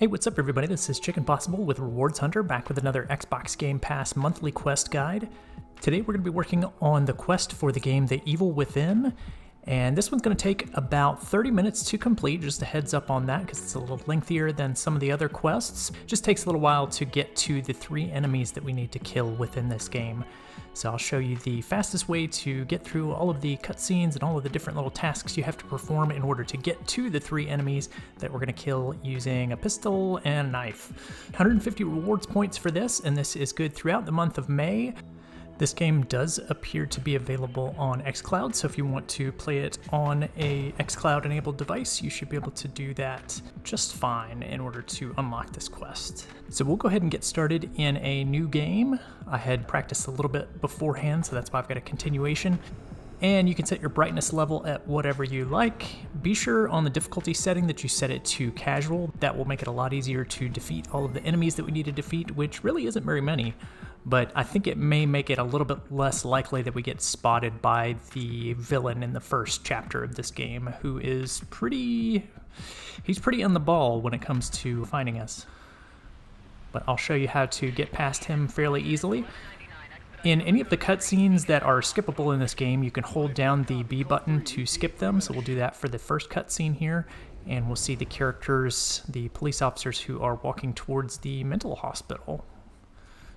Hey, what's up everybody? This is Chicken Possible with Rewards Hunter, back with another Xbox Game Pass monthly quest guide. Today we're going to be working on the quest for the game The Evil Within, and this one's going to take about 30 minutes to complete, just a heads up on that because it's a little lengthier than some of the other quests. It just takes a little while to get to the 3 enemies that we need to kill within this game. So I'll show you the fastest way to get through all of the cutscenes and all of the different little tasks you have to perform in order to get to the 3 enemies that we're going to kill using a pistol and a knife. 150 rewards points for this, and this is good throughout the month of May. This game does appear to be available on xCloud, so if you want to play it on a xCloud enabled device, you should be able to do that just fine in order to unlock this quest. So we'll go ahead and get started in a new game. I had practiced a little bit beforehand, so that's why I've got a continuation. And you can set your brightness level at whatever you like. Be sure on the difficulty setting that you set it to casual. That will make it a lot easier to defeat all of the enemies that we need to defeat, which really isn't very many. But I think it may make it a little bit less likely that we get spotted by the villain in the first chapter of this game, who is he's pretty on the ball when it comes to finding us. But I'll show you how to get past him fairly easily. In any of the cutscenes that are skippable in this game, you can hold down the B button to skip them, so we'll do that for the first cutscene here, and we'll see the characters, the police officers who are walking towards the mental hospital.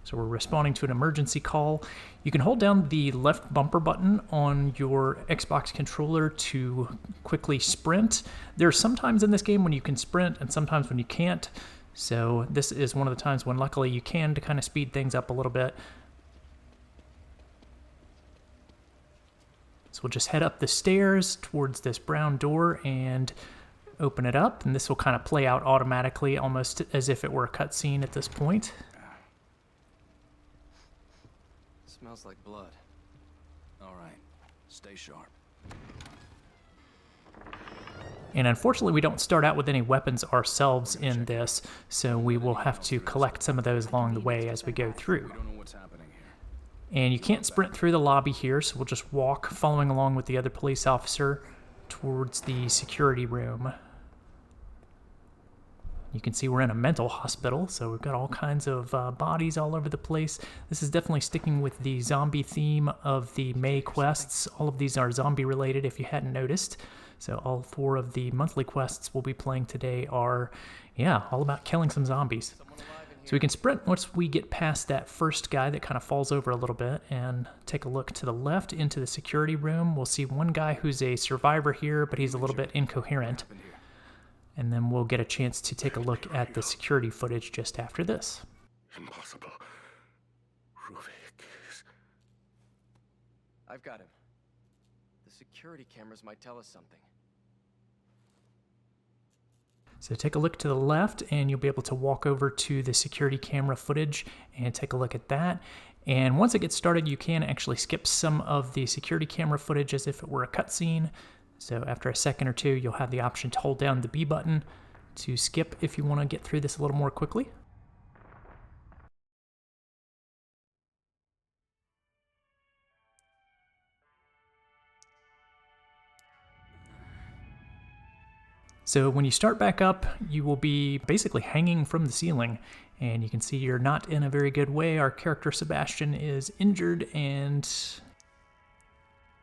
So we're responding to an emergency call. You can hold down the left bumper button on your Xbox controller to quickly sprint. There are some times in this game when you can sprint and sometimes when you can't, so this is one of the times when luckily you can to kind of speed things up a little bit. So we'll just head up the stairs towards this brown door and open it up, and this will kind of play out automatically, almost as if it were a cutscene at this point. Smells like blood. All right, stay sharp. And unfortunately, we don't start out with any weapons ourselves in this, so we will have to collect some of those along the way as we go through. We don't know what's happening here. And you can't sprint through the lobby here, so we'll just walk, following along with the other police officer, towards the security room. You can see we're in a mental hospital, so we've got all kinds of bodies all over the place. This is definitely sticking with the zombie theme of the May quests. All of these are zombie related if you hadn't noticed. So all 4 of the monthly quests we'll be playing today are, all about killing some zombies. So we can sprint once we get past that first guy that kind of falls over a little bit and take a look to the left into the security room. We'll see one guy who's a survivor here, but he's a little bit incoherent. And then we'll get a chance to take a look at the security footage just after this. Impossible. Ruvik is... I've got him. The security cameras might tell us something. So take a look to the left and you'll be able to walk over to the security camera footage and take a look at that. And once it gets started, you can actually skip some of the security camera footage as if it were a cutscene. So after a second or two, you'll have the option to hold down the B button to skip if you want to get through this a little more quickly. So when you start back up, you will be basically hanging from the ceiling, and you can see you're not in a very good way. Our character Sebastian is injured and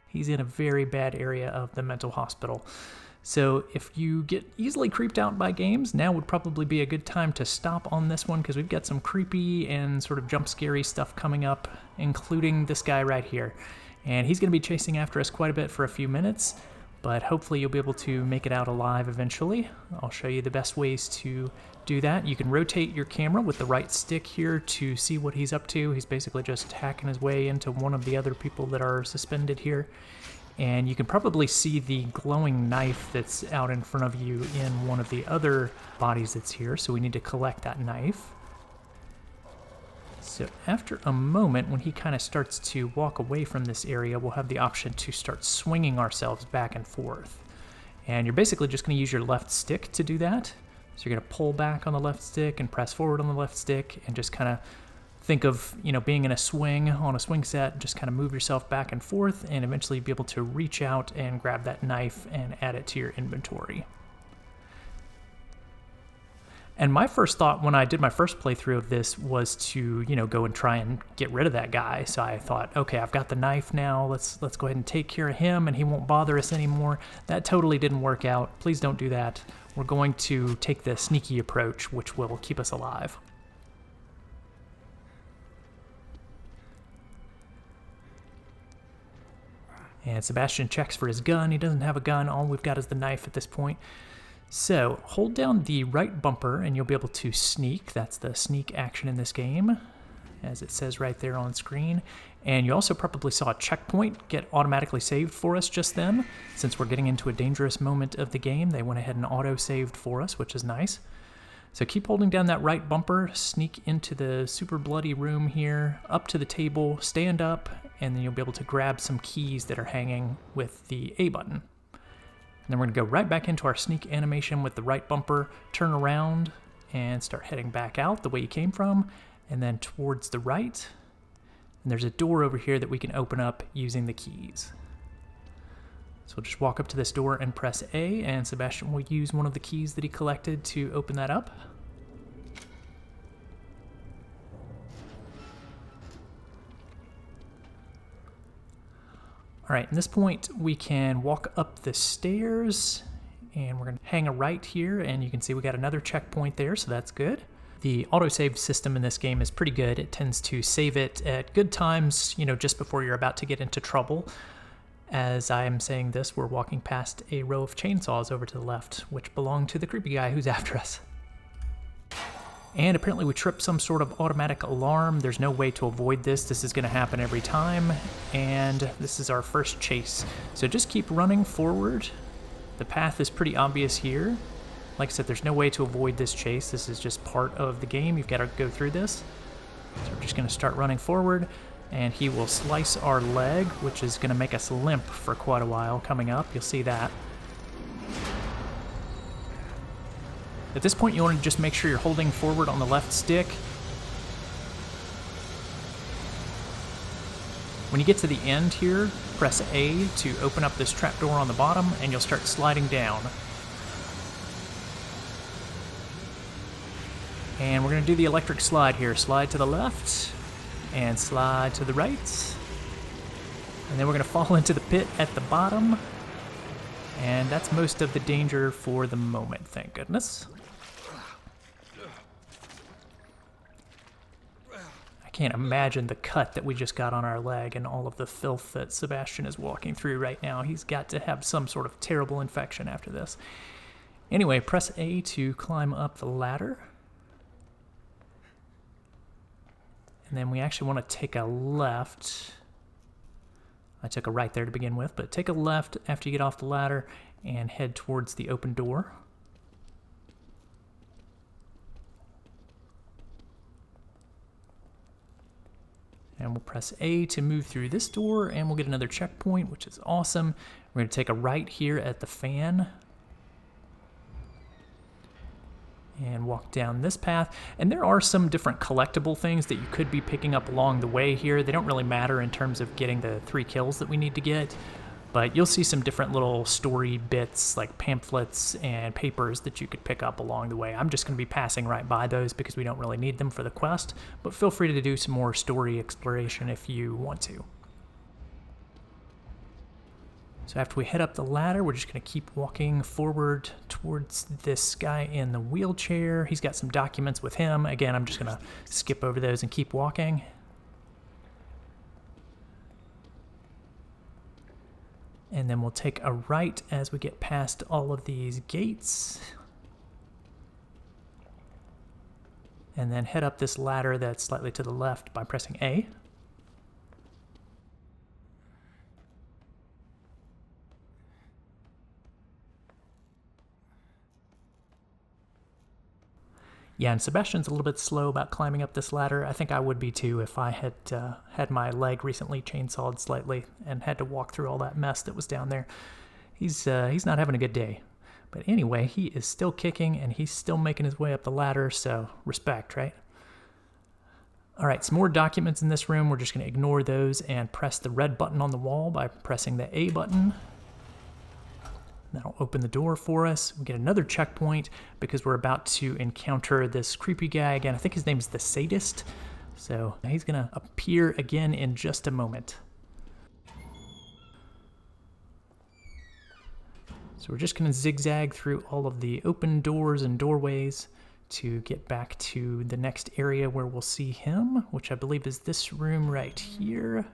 he's in a very bad area of the mental hospital. So if you get easily creeped out by games, now would probably be a good time to stop on this one because we've got some creepy and sort of jump scary stuff coming up, including this guy right here. And he's going to be chasing after us quite a bit for a few minutes, but hopefully you'll be able to make it out alive eventually. I'll show you the best ways to do that. You can rotate your camera with the right stick here to see what he's up to. He's basically just hacking his way into one of the other people that are suspended here. And you can probably see the glowing knife that's out in front of you in one of the other bodies that's here, so we need to collect that knife. So after a moment, when he kind of starts to walk away from this area, we'll have the option to start swinging ourselves back and forth. And you're basically just going to use your left stick to do that. So you're going to pull back on the left stick and press forward on the left stick and just kind of think of, being in a swing on a swing set, just kind of move yourself back and forth and eventually be able to reach out and grab that knife and add it to your inventory. And my first thought when I did my first playthrough of this was to, you know, go and try and get rid of that guy. So I thought, okay, I've got the knife now. Let's go ahead and take care of him and he won't bother us anymore. That totally didn't work out. Please don't do that. We're going to take the sneaky approach, which will keep us alive. And Sebastian checks for his gun. He doesn't have a gun. All we've got is the knife at this point. So hold down the right bumper and you'll be able to sneak. That's the sneak action in this game, as it says right there on screen. And you also probably saw a checkpoint get automatically saved for us just then. Since we're getting into a dangerous moment of the game, they went ahead and auto-saved for us, which is nice. So keep holding down that right bumper, sneak into the super bloody room here, up to the table, stand up, and then you'll be able to grab some keys that are hanging with the A button. And then we're going to go right back into our sneak animation with the right bumper, turn around, and start heading back out the way you came from, and then towards the right. And there's a door over here that we can open up using the keys. So we'll just walk up to this door and press A, and Sebastian will use one of the keys that he collected to open that up. All right, at this point, we can walk up the stairs, and we're gonna hang a right here, and you can see we got another checkpoint there, so that's good. The autosave system in this game is pretty good. It tends to save it at good times, you know, just before you're about to get into trouble. As I am saying this, we're walking past a row of chainsaws over to the left, which belong to the creepy guy who's after us. And apparently we tripped some sort of automatic alarm. There's no way to avoid this. This is going to happen every time. And this is our first chase. So just keep running forward. The path is pretty obvious here. Like I said, there's no way to avoid this chase. This is just part of the game. You've got to go through this. So we're just going to start running forward. And he will slice our leg, which is going to make us limp for quite a while coming up. You'll see that. At this point, you want to just make sure you're holding forward on the left stick. When you get to the end here, press A to open up this trapdoor on the bottom, and you'll start sliding down. And we're going to do the electric slide here. Slide to the left, and slide to the right. And then we're going to fall into the pit at the bottom. And that's most of the danger for the moment, thank goodness. I can't imagine the cut that we just got on our leg and all of the filth that Sebastian is walking through right now. He's got to have some sort of terrible infection after this. Anyway, press A to climb up the ladder. And then we actually want to take a left. I took a right there to begin with, but take a left after you get off the ladder and head towards the open door. And we'll press A to move through this door, and we'll get another checkpoint, which is awesome. We're going to take a right here at the fan. And walk down this path. And there are some different collectible things that you could be picking up along the way here. They don't really matter in terms of getting the 3 kills that we need to get. But you'll see some different little story bits like pamphlets and papers that you could pick up along the way. I'm just going to be passing right by those because we don't really need them for the quest, but feel free to do some more story exploration if you want to. So after we head up the ladder, we're just going to keep walking forward towards this guy in the wheelchair. He's got some documents with him. Again, I'm just going to skip over those and keep walking. And then we'll take a right as we get past all of these gates. And then head up this ladder that's slightly to the left by pressing A. Yeah, and Sebastian's a little bit slow about climbing up this ladder. I think I would be too if I had had my leg recently chainsawed slightly and had to walk through all that mess that was down there. He's not having a good day. But anyway, he is still kicking and he's still making his way up the ladder, so respect, right? All right, some more documents in this room. We're just going to ignore those and press the red button on the wall by pressing the A button. That'll open the door for us. We get another checkpoint because we're about to encounter this creepy guy again. I think his name's the Sadist. So he's going to appear again in just a moment. So we're just going to zigzag through all of the open doors and doorways to get back to the next area where we'll see him, which I believe is this room right here.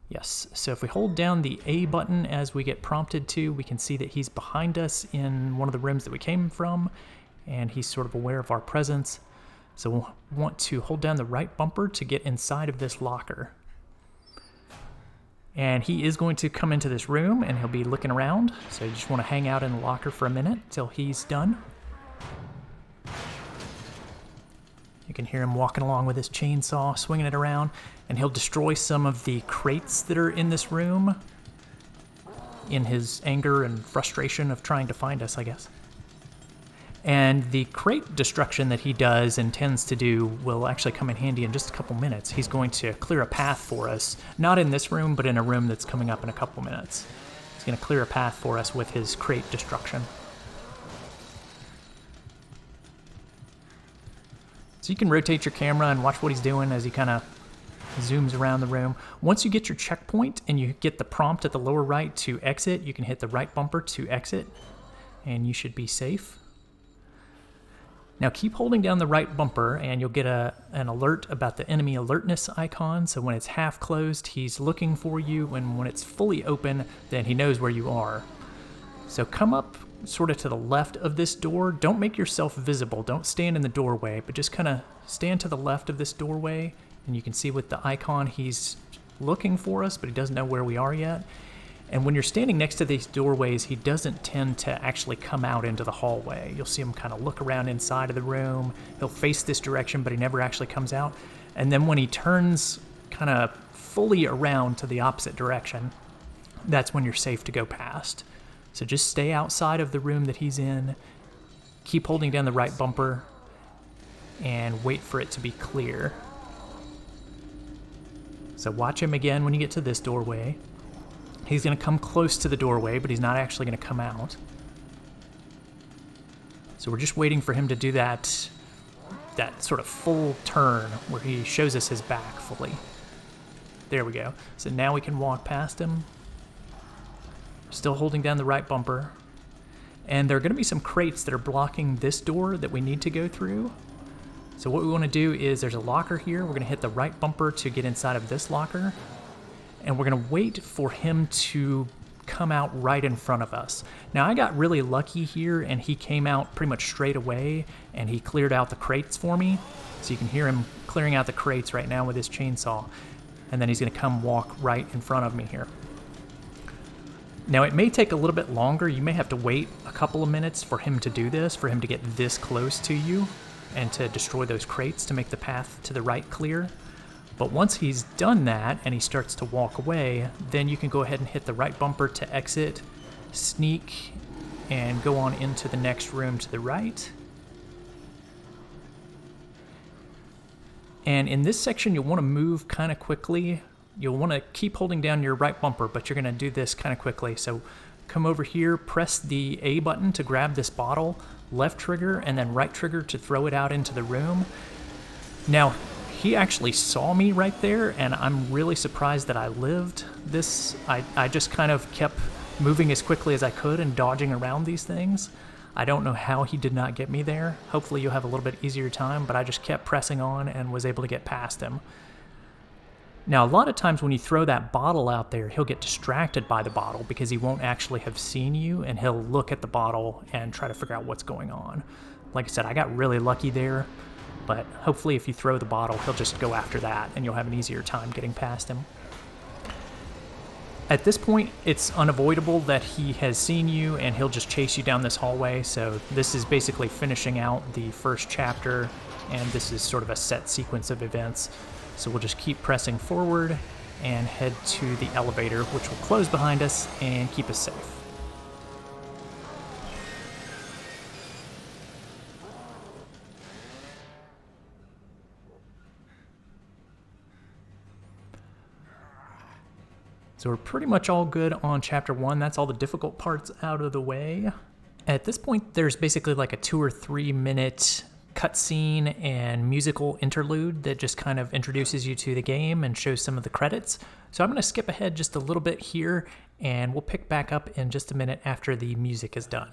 Yes, so if we hold down the A button as we get prompted to, we can see that he's behind us in one of the rooms that we came from, and he's sort of aware of our presence. So we'll want to hold down the right bumper to get inside of this locker. And he is going to come into this room, and he'll be looking around, so you just want to hang out in the locker for a minute till he's done. You can hear him walking along with his chainsaw, swinging it around, and he'll destroy some of the crates that are in this room in his anger and frustration of trying to find us, I guess. And the crate destruction that he does and tends to do will actually come in handy in just a couple minutes. He's going to clear a path for us, not in this room, but in a room that's coming up in a couple minutes. He's going to clear a path for us with his crate destruction. So you can rotate your camera and watch what he's doing as he kind of zooms around the room. Once you get your checkpoint and you get the prompt at the lower right to exit, you can hit the right bumper to exit, and you should be safe. Now keep holding down the right bumper and you'll get an alert about the enemy alertness icon. So when it's half closed, he's looking for you, and when it's fully open, then he knows where you are. So come up sort of to the left of this door. Don't make yourself visible. Don't stand in the doorway, but just kind of stand to the left of this doorway, and you can see with the icon he's looking for us, but he doesn't know where we are yet. And when you're standing next to these doorways, he doesn't tend to actually come out into the hallway. You'll see him kind of look around inside of the room. He'll face this direction, but he never actually comes out. And then when he turns kind of fully around to the opposite direction, that's when you're safe to go past. So just stay outside of the room that he's in, keep holding down the right bumper, and wait for it to be clear. So watch him again when you get to this doorway. He's going to come close to the doorway, but he's not actually going to come out. So we're just waiting for him to do that sort of full turn where he shows us his back fully. There we go. So now we can walk past him. Still holding down the right bumper. And there are going to be some crates that are blocking this door that we need to go through. So what we want to do is there's a locker here. We're going to hit the right bumper to get inside of this locker. And we're going to wait for him to come out right in front of us. Now, I got really lucky here, and he came out pretty much straight away, and he cleared out the crates for me. So you can hear him clearing out the crates right now with his chainsaw. And then he's going to come walk right in front of me here. Now, it may take a little bit longer. You may have to wait a couple of minutes for him to do this, for him to get this close to you and to destroy those crates to make the path to the right clear. But once he's done that and he starts to walk away, then you can go ahead and hit the right bumper to exit, sneak, and go on into the next room to the right. And in this section, you'll want to move kind of quickly. You'll want to keep holding down your right bumper, but you're going to do this kind of quickly. So come over here, press the A button to grab this bottle, left trigger, and then right trigger to throw it out into the room. Now, he actually saw me right there, and I'm really surprised that I lived this. I just kind of kept moving as quickly as I could and dodging around these things. I don't know how he did not get me there. Hopefully you'll have a little bit easier time, but I just kept pressing on and was able to get past him. Now, a lot of times when you throw that bottle out there, he'll get distracted by the bottle because he won't actually have seen you, and he'll look at the bottle and try to figure out what's going on. Like I said, I got really lucky there. But hopefully if you throw the bottle, he'll just go after that, and you'll have an easier time getting past him. At this point, it's unavoidable that he has seen you, and he'll just chase you down this hallway. So this is basically finishing out the first chapter, and this is sort of a set sequence of events. So we'll just keep pressing forward and head to the elevator, which will close behind us and keep us safe. So we're pretty much all good on chapter 1. That's all the difficult parts out of the way. At this point, there's basically like a 2 or 3 minute cutscene and musical interlude that just kind of introduces you to the game and shows some of the credits. So I'm going to skip ahead just a little bit here, and we'll pick back up in just a minute after the music is done.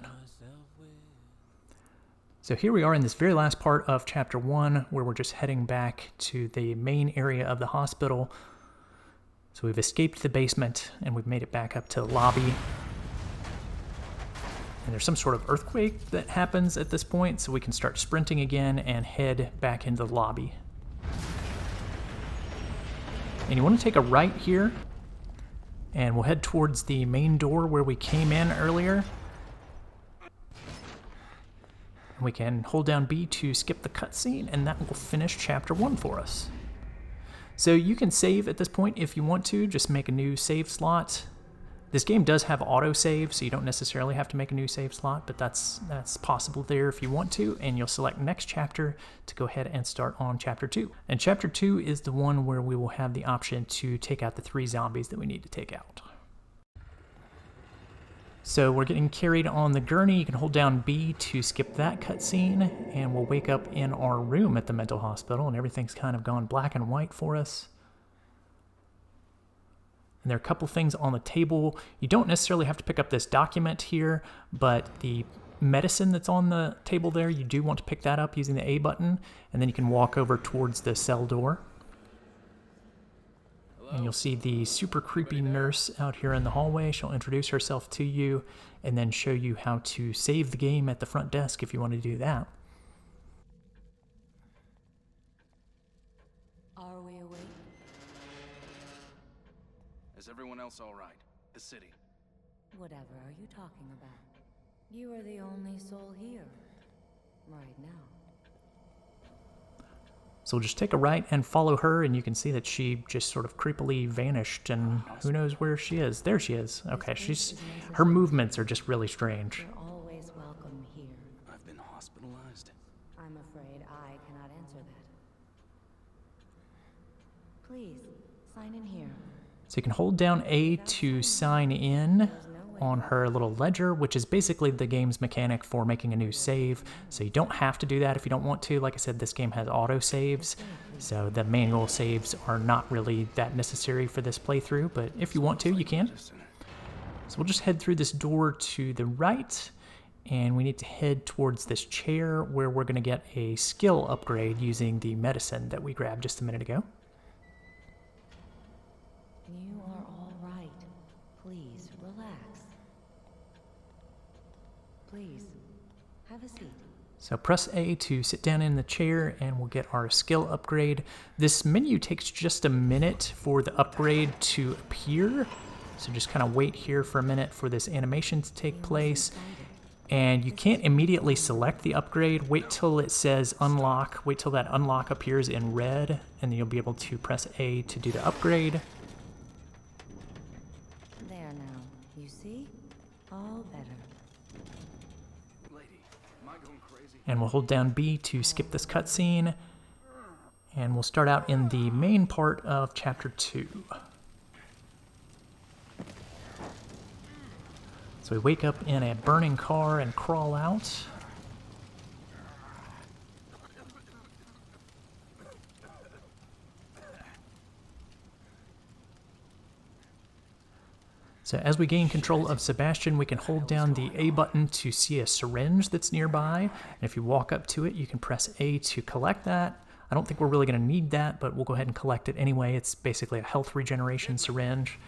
So here we are in this very last part of chapter 1, where we're just heading back to the main area of the hospital. So we've escaped the basement, and we've made it back up to the lobby. And there's some sort of earthquake that happens at this point, so we can start sprinting again and head back into the lobby. And you want to take a right here, and we'll head towards the main door where we came in earlier. And we can hold down B to skip the cutscene, and that will finish chapter 1 for us. So you can save at this point if you want to, just make a new save slot. This game does have autosave, so you don't necessarily have to make a new save slot, but that's possible there if you want to, and you'll select next chapter to go ahead and start on chapter 2. And chapter 2 is the one where we will have the option to take out the 3 zombies that we need to take out. So we're getting carried on the gurney. You can hold down B to skip that cutscene, and we'll wake up in our room at the mental hospital, and everything's kind of gone black and white for us. And there are a couple things on the table. You don't necessarily have to pick up this document here, but the medicine that's on the table there, you do want to pick that up using the A button, and then you can walk over towards the cell door. And you'll see the super creepy nurse out here in the hallway. She'll introduce herself to you and then show you how to save the game at the front desk if you want to do that. Are we awake? Is everyone else all right? The city. Whatever are you talking about? You are the only soul here. Right now. So we'll just take a right and follow her, and you can see that she just sort of creepily vanished, and who knows where she is. There she is. Okay, her movements are just really strange. You're always welcome here. I've been hospitalized. I'm afraid I cannot answer that. Please, sign in here. So you can hold down A to sign in on her little ledger, which is basically the game's mechanic for making a new save. So you don't have to do that if you don't want to. Like I said, this game has auto saves, so the manual saves are not really that necessary for this playthrough, but if you want to, you can. So we'll just head through this door to the right, and we need to head towards this chair where we're going to get a skill upgrade using the medicine that we grabbed just a minute ago. You are all right. Please, relax. Please, have a seat. So press A to sit down in the chair, and we'll get our skill upgrade. This menu takes just a minute for the upgrade to appear. So just kind of wait here for a minute for this animation to take place. And you can't immediately select the upgrade. Wait till it says unlock. Wait till that unlock appears in red, and then you'll be able to press A to do the upgrade. There now. You see? All better. Lady, am I going crazy? And we'll hold down B to skip this cutscene. And we'll start out in the main part of chapter 2. So we wake up in a burning car and crawl out. So as we gain control of Sebastian, we can hold down the A button to see a syringe that's nearby. And if you walk up to it, you can press A to collect that. I don't think we're really going to need that, but we'll go ahead and collect it anyway. It's basically a health regeneration syringe.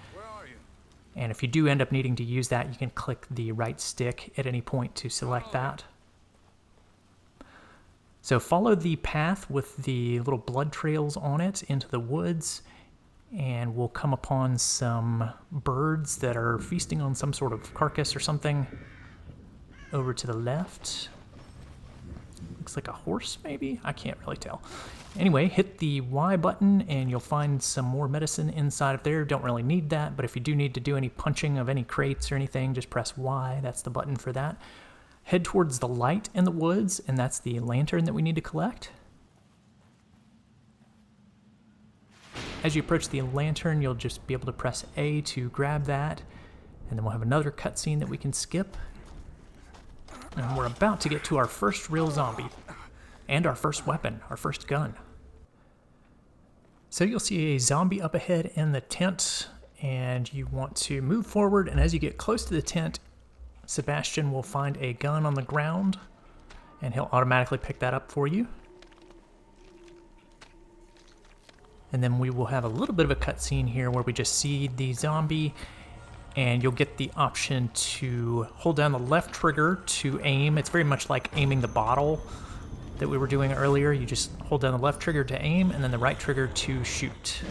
And if you do end up needing to use that, you can click the right stick at any point to select that. So follow the path with the little blood trails on it into the woods, and we'll come upon some birds that are feasting on some sort of carcass or something over to the left. Looks like a horse, maybe? I can't really tell. Anyway, hit the Y button and you'll find some more medicine inside of there. Don't really need that, but if you do need to do any punching of any crates or anything, just press Y. That's the button for that. Head towards the light in the woods, and that's the lantern that we need to collect. As you approach the lantern, you'll just be able to press A to grab that, and then we'll have another cutscene that we can skip. And we're about to get to our first real zombie, and our first weapon, our first gun. So you'll see a zombie up ahead in the tent, and you want to move forward, and as you get close to the tent, Sebastian will find a gun on the ground, and he'll automatically pick that up for you. And then we will have a little bit of a cutscene here where we just see the zombie, and you'll get the option to hold down the left trigger to aim. It's very much like aiming the bottle that we were doing earlier. You just hold down the left trigger to aim, and then the right trigger to shoot.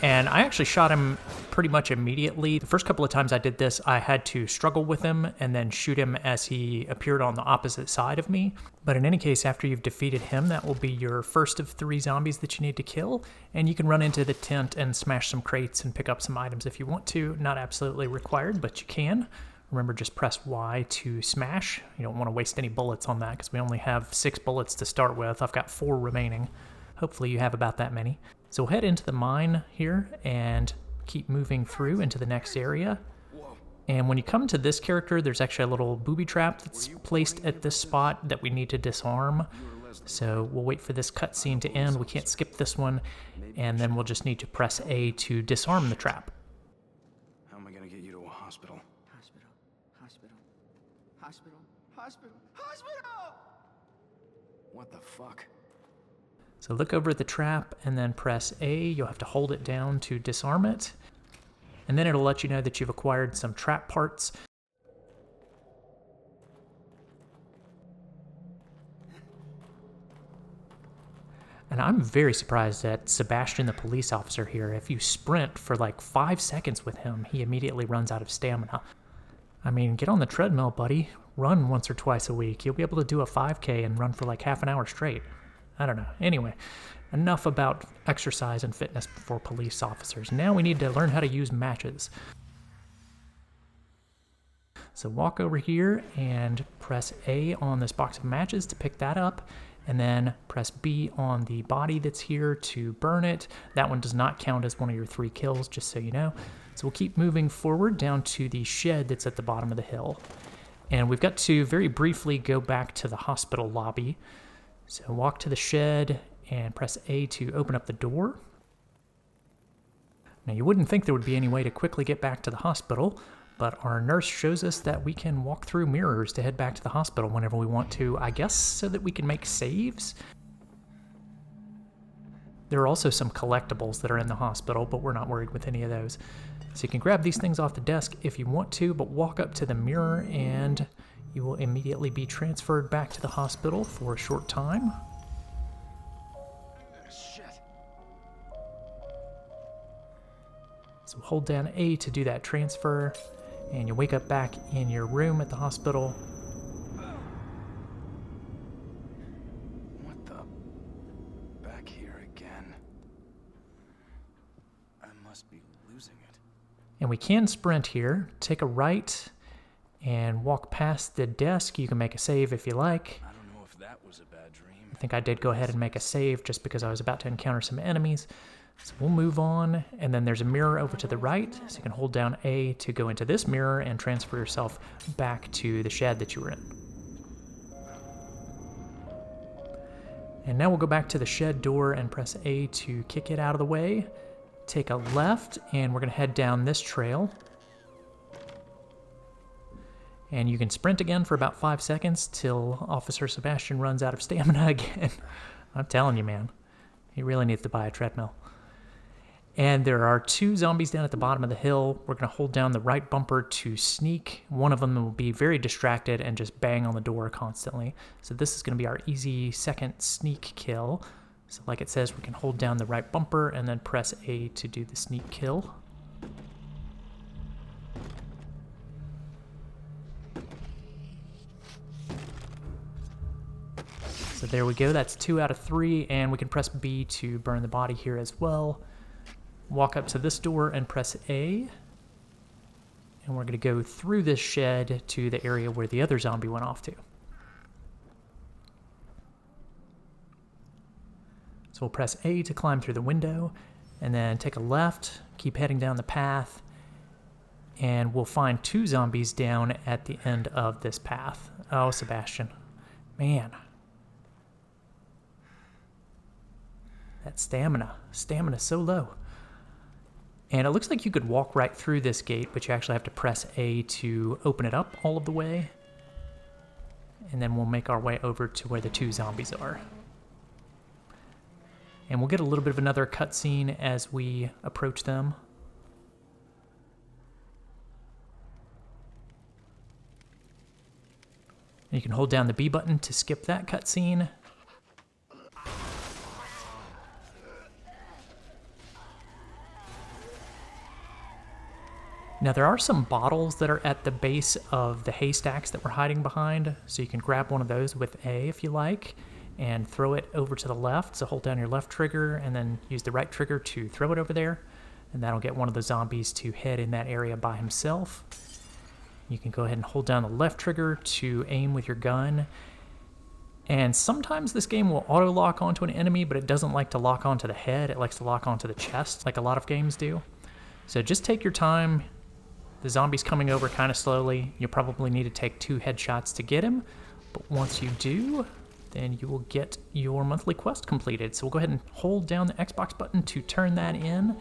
And I actually shot him pretty much immediately. The first couple of times I did this, I had to struggle with him and then shoot him as he appeared on the opposite side of me. But in any case, after you've defeated him, that will be your first of 3 zombies that you need to kill. And you can run into the tent and smash some crates and pick up some items if you want to. Not absolutely required, but you can. Remember, just press Y to smash. You don't want to waste any bullets on that because we only have 6 bullets to start with. I've got 4 remaining. Hopefully you have about that many. So we'll head into the mine here and keep moving through into the next area. And when you come to this character, there's actually a little booby trap that's placed at this spot that we need to disarm. So we'll wait for this cutscene to end. We can't skip this one. And then we'll just need to press A to disarm the trap. How am I gonna get you to a hospital? Hospital! What the fuck? So look over at the trap and then press A. You'll have to hold it down to disarm it. And then it'll let you know that you've acquired some trap parts. And I'm very surprised at Sebastian, the police officer here. If you sprint for like 5 seconds with him, he immediately runs out of stamina. I mean, get on the treadmill, buddy. Run once or twice a week. You'll be able to do a 5K and run for like half an hour straight. I don't know. Anyway, enough about exercise and fitness for police officers. Now we need to learn how to use matches. So walk over here and press A on this box of matches to pick that up, and then press B on the body that's here to burn it. That one does not count as one of your 3 kills, just so you know. So we'll keep moving forward down to the shed that's at the bottom of the hill. And we've got to very briefly go back to the hospital lobby. So walk to the shed and press A to open up the door. Now you wouldn't think there would be any way to quickly get back to the hospital, but our nurse shows us that we can walk through mirrors to head back to the hospital whenever we want to, I guess so that we can make saves? There are also some collectibles that are in the hospital, but we're not worried with any of those. So you can grab these things off the desk if you want to, but walk up to the mirror and you will immediately be transferred back to the hospital for a short time. Shit. So hold down A to do that transfer, and you wake up back in your room at the hospital. What the? Back here again. I must be losing it. And we can sprint here, take a right, and walk past the desk. You can make a save if you like. I don't know if that was a bad dream. I think I did go ahead and make a save just because I was about to encounter some enemies. So we'll move on, and then there's a mirror over to the right, so you can hold down A to go into this mirror and transfer yourself back to the shed that you were in. And now we'll go back to the shed door and press A to kick it out of the way. Take a left, and we're going to head down this trail. And you can sprint again for about 5 seconds till Officer Sebastian runs out of stamina again. I'm telling you, man. He really needs to buy a treadmill. And there are 2 zombies down at the bottom of the hill. We're going to hold down the right bumper to sneak. One of them will be very distracted and just bang on the door constantly. So this is going to be our easy second sneak kill. So like it says, we can hold down the right bumper and then press A to do the sneak kill. So there we go, that's 2 out of 3, and we can press B to burn the body here as well. Walk up to this door and press A. And we're going to go through this shed to the area where the other zombie went off to. So we'll press A to climb through the window, and then take a left, keep heading down the path, and we'll find 2 zombies down at the end of this path. Oh, Sebastian. Man. That stamina's so low. And it looks like you could walk right through this gate, but you actually have to press A to open it up all of the way. And then we'll make our way over to where the 2 zombies are. And we'll get a little bit of another cutscene as we approach them. And you can hold down the B button to skip that cutscene. Now there are some bottles that are at the base of the haystacks that we're hiding behind, so you can grab one of those with A if you like, and throw it over to the left. So hold down your left trigger and then use the right trigger to throw it over there, and that'll get one of the zombies to head in that area by himself. You can go ahead and hold down the left trigger to aim with your gun. And sometimes this game will auto-lock onto an enemy, but it doesn't like to lock onto the head. It likes to lock onto the chest, like a lot of games do. So just take your time. The zombie's coming over kind of slowly. You'll probably need to take 2 headshots to get him, but once you do, then you will get your monthly quest completed. So we'll go ahead and hold down the Xbox button to turn that in,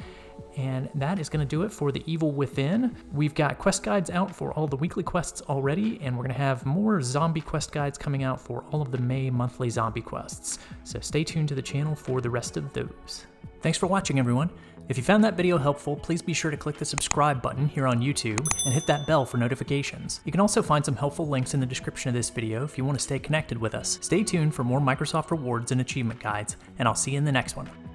and that is going to do it for The Evil Within. We've got quest guides out for all the weekly quests already, and we're going to have more zombie quest guides coming out for all of the May monthly zombie quests. So stay tuned to the channel for the rest of those. Thanks for watching, everyone. If you found that video helpful, please be sure to click the subscribe button here on YouTube and hit that bell for notifications. You can also find some helpful links in the description of this video if you want to stay connected with us. Stay tuned for more Microsoft rewards and achievement guides, and I'll see you in the next one.